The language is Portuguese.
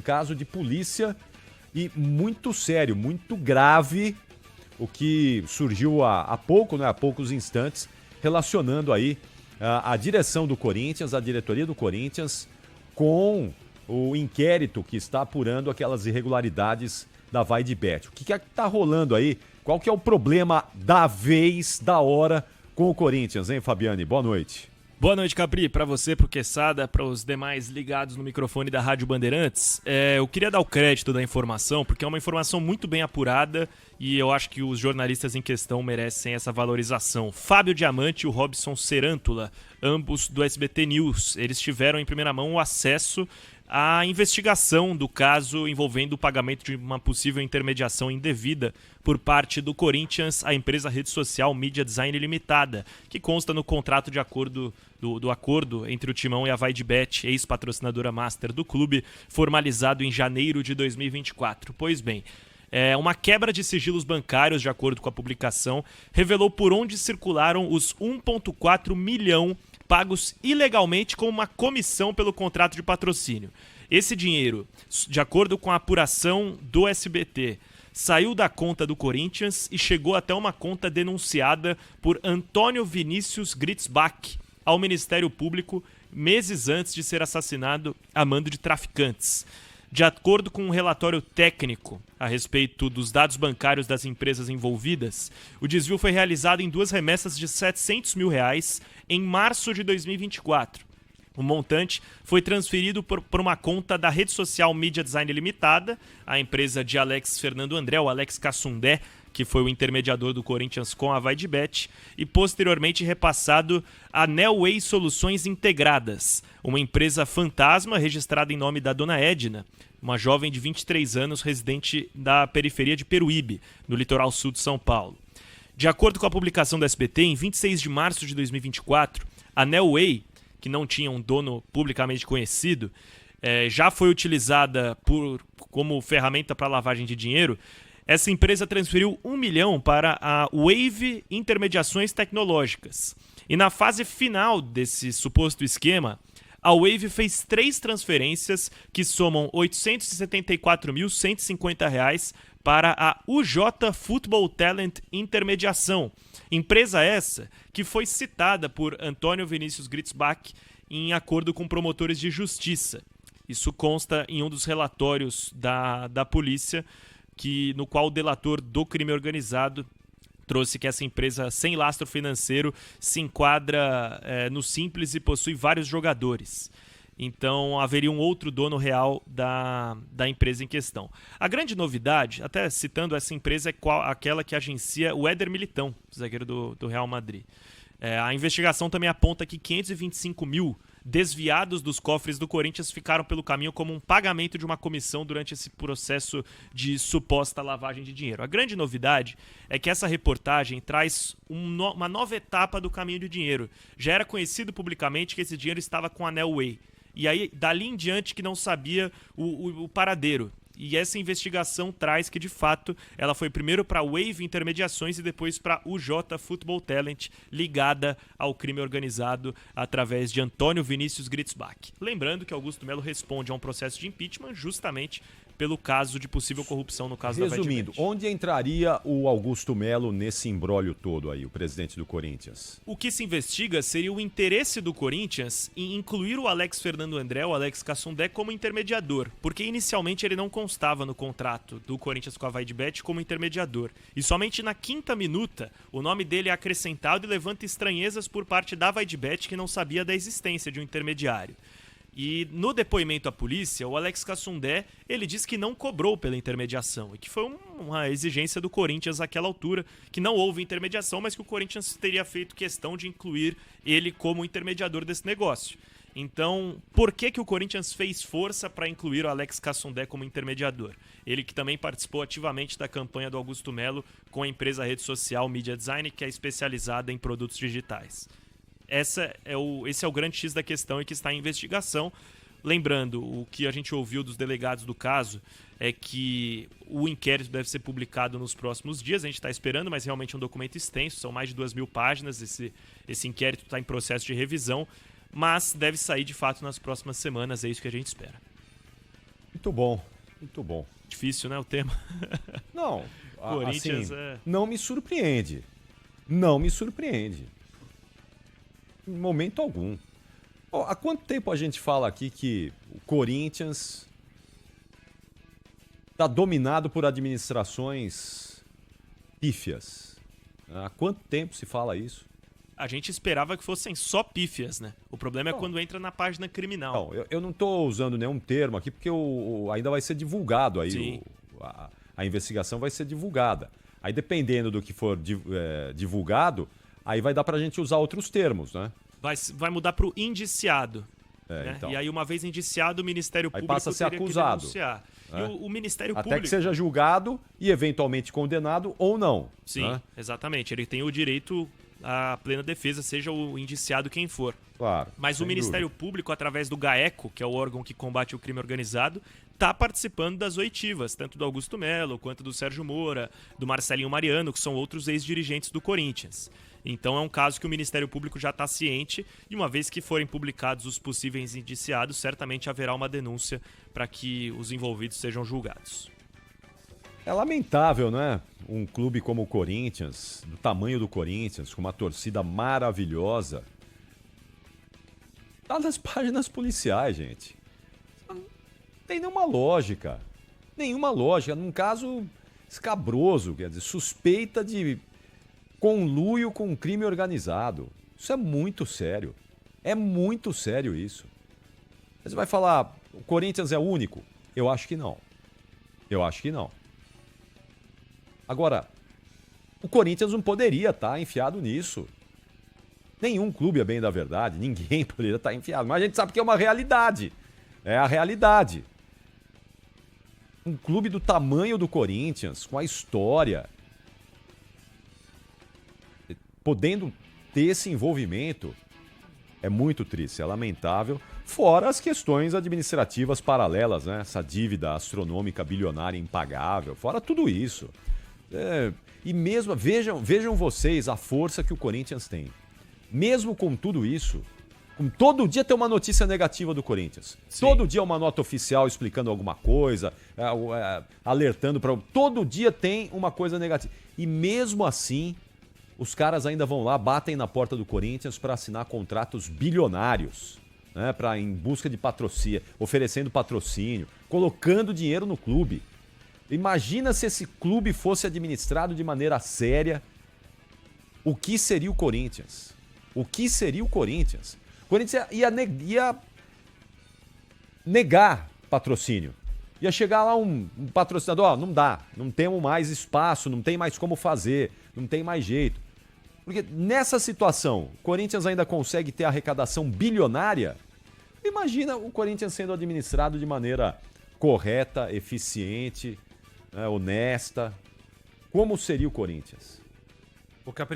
caso de polícia e muito sério, muito grave, o que surgiu há pouco, né, há poucos instantes, relacionando aí a direção do Corinthians, a diretoria do Corinthians, com o inquérito que está apurando aquelas irregularidades da Vai de Bet. O que é que está rolando aí? Qual que é o problema da vez, da hora, com o Corinthians, hein, Fabiane? Boa noite. Boa noite, Capri, para você, pro Quesada, para os demais ligados no microfone da Rádio Bandeirantes. Eu queria dar o crédito da informação, porque é uma informação muito bem apurada e eu acho que os jornalistas em questão merecem essa valorização. Fábio Diamante e o Robson Serântula, ambos do SBT News, eles tiveram em primeira mão o acesso à investigação do caso envolvendo o pagamento de uma possível intermediação indevida por parte do Corinthians à empresa rede social Mídia Design Limitada, que consta no contrato de acordo do acordo entre o Timão e a Vai de Bet, ex-patrocinadora master do clube, formalizado em janeiro de 2024. Pois bem, uma quebra de sigilos bancários, de acordo com a publicação, revelou por onde circularam os 1,4 milhão pagos ilegalmente como uma comissão pelo contrato de patrocínio. Esse dinheiro, de acordo com a apuração do SBT, saiu da conta do Corinthians e chegou até uma conta denunciada por Antônio Vinícius Gritzbach ao Ministério Público meses antes de ser assassinado a mando de traficantes. De acordo com um relatório técnico a respeito dos dados bancários das empresas envolvidas, o desvio foi realizado em 2 remessas de R$700 mil em março de 2024. O montante foi transferido por uma conta da rede social Mídia Design Limitada, a empresa de Alex Fernando André, o Alex Cassundé, que foi o intermediador do Corinthians com a Vai de Bet, e posteriormente repassado a Nelway Soluções Integradas, uma empresa fantasma registrada em nome da dona Edna, uma jovem de 23 anos residente da periferia de Peruíbe, no litoral sul de São Paulo. De acordo com a publicação da SBT, em 26 de março de 2024, a Nelway, que não tinha um dono publicamente conhecido, já foi utilizada como ferramenta para lavagem de dinheiro. Essa empresa transferiu 1 milhão para a Wave Intermediações Tecnológicas. E na fase final desse suposto esquema, a Wave fez 3 transferências que somam R$ 874.150 para a UJ Football Talent Intermediação. Empresa essa que foi citada por Antônio Vinícius Gritzbach em acordo com promotores de justiça. Isso consta em um dos relatórios da polícia, no qual o delator do crime organizado trouxe que essa empresa sem lastro financeiro se enquadra no Simples e possui vários jogadores. Então haveria um outro dono real da empresa em questão. A grande novidade, até citando essa empresa, é aquela que agencia o Éder Militão, zagueiro do Real Madrid. A investigação também aponta que 525 mil desviados dos cofres do Corinthians ficaram pelo caminho como um pagamento de uma comissão durante esse processo de suposta lavagem de dinheiro. A grande novidade é que essa reportagem traz uma nova etapa do caminho do dinheiro. Já era conhecido publicamente que esse dinheiro estava com a Nelway. E aí, dali em diante, que não sabia o paradeiro. E essa investigação traz que, de fato, ela foi primeiro para a Wave Intermediações e depois para a UJ Football Talent, ligada ao crime organizado através de Antônio Vinícius Gritzbach. Lembrando que Augusto Melo responde a um processo de impeachment justamente pelo caso de possível corrupção no caso da Vai de Bet. Resumindo, onde entraria o Augusto Melo nesse imbróglio todo aí, o presidente do Corinthians? O que se investiga seria o interesse do Corinthians em incluir o Alex Fernando André, o Alex Cassundé, como intermediador, porque inicialmente ele não constava no contrato do Corinthians com a Vai de Bet como intermediador. E somente na 5ª minuta, o nome dele é acrescentado e levanta estranhezas por parte da Vai de Bet, que não sabia da existência de um intermediário. E no depoimento à polícia, o Alex Cassundé, ele diz que não cobrou pela intermediação e que foi uma exigência do Corinthians àquela altura, que não houve intermediação, mas que o Corinthians teria feito questão de incluir ele como intermediador desse negócio. Então, por que o Corinthians fez força para incluir o Alex Cassundé como intermediador? Ele que também participou ativamente da campanha do Augusto Melo com a empresa rede social Mídia Design, que é especializada em produtos digitais. Esse é o grande X da questão e que está em investigação. Lembrando, o que a gente ouviu dos delegados do caso é que o inquérito deve ser publicado nos próximos dias. A gente está esperando, mas realmente é um documento extenso, são mais de 2.000 páginas. Esse inquérito está em processo de revisão, mas deve sair de fato nas próximas semanas, é isso que a gente espera. Muito bom, muito bom. Difícil, né, o tema? Não, Corinthians assim, não me surpreende. Não me surpreende. Em momento algum. Há quanto tempo a gente fala aqui que o Corinthians está dominado por administrações pífias? Há quanto tempo se fala isso? A gente esperava que fossem só pífias, né? O problema é quando entra na página criminal. Não, eu não estou usando nenhum termo aqui porque ainda vai ser divulgado aí. A investigação vai ser divulgada. Aí dependendo do que for divulgado, aí vai dar pra gente usar outros termos, né? Vai mudar pro indiciado. Né? Então. E aí, uma vez indiciado, o Ministério Público passa a ser teria acusado. que denunciar. E o Ministério Até Público... que seja julgado e eventualmente condenado ou não. Sim, né? exatamente. Ele tem o direito à plena defesa, seja o indiciado quem for. Claro. Mas o Ministério Público, através do GAECO, que é o órgão que combate o crime organizado, está participando das oitivas, tanto do Augusto Melo, quanto do Sérgio Moura, do Marcelinho Mariano, que são outros ex-dirigentes do Corinthians. Então é um caso que o Ministério Público já está ciente e uma vez que forem publicados os possíveis indiciados, certamente haverá uma denúncia para que os envolvidos sejam julgados. É lamentável, né? Um clube como o Corinthians, do tamanho do Corinthians, com uma torcida maravilhosa, tá nas páginas policiais, gente. Não tem nenhuma lógica. Nenhuma lógica. Num caso escabroso, quer dizer, suspeita de conluio com crime organizado. Isso é muito sério. É muito sério isso. Você vai falar, o Corinthians é único? Eu acho que não. Eu acho que não. Agora, o Corinthians não poderia estar enfiado nisso. Nenhum clube, a bem da verdade, ninguém poderia estar enfiado. Mas a gente sabe que é uma realidade. É a realidade. Um clube do tamanho do Corinthians, com a história, podendo ter esse envolvimento, é muito triste, é lamentável. Fora as questões administrativas paralelas, né? Essa dívida astronômica, bilionária, impagável. Fora tudo isso. E mesmo, vejam vocês a força que o Corinthians tem. Mesmo com tudo isso, todo dia tem uma notícia negativa do Corinthians. Sim. Todo dia uma nota oficial explicando alguma coisa, alertando para... Todo dia tem uma coisa negativa. E mesmo assim, os caras ainda vão lá, batem na porta do Corinthians para assinar contratos bilionários, né? Em busca de patrocínio, oferecendo patrocínio, colocando dinheiro no clube. Imagina se esse clube fosse administrado de maneira séria. O que seria o Corinthians? O que seria o Corinthians? O Corinthians ia negar patrocínio. Ia chegar lá um patrocinador, não dá, não temos mais espaço, não tem mais como fazer, não tem mais jeito. Porque nessa situação, o Corinthians ainda consegue ter arrecadação bilionária? Imagina o Corinthians sendo administrado de maneira correta, eficiente, honesta. Como seria o Corinthians? O Capri...